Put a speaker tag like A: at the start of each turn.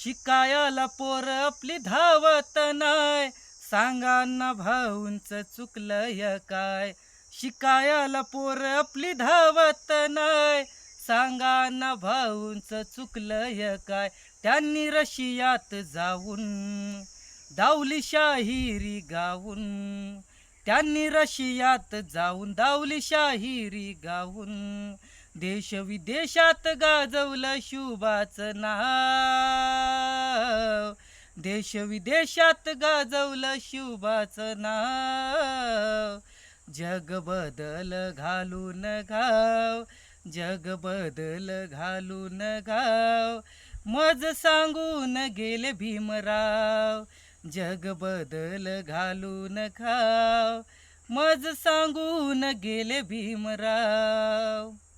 A: शिकायला पोर आपली धावत नाय, सांगा ना भाऊंच चुकलंय काय. शिकायला पोर आपली धावत नाय, सांगा ना भाऊंच चुकलंय काय. त्यांनी रशियात जाऊन दावली शाहिरी गाऊन, त्यांनी रशियात जाऊन दावली शाहिरी गाऊन, देश विदेशात गाजवलं शुभाचं नाव, देश विदेशात गाजवलं शुभाचं नाव. जग बदल घालून घाव, जग बदल घालून घाव, मज सांगून गेले भीमराव. जग बदल घालून घाव, मज सांगून गेले भीमराव.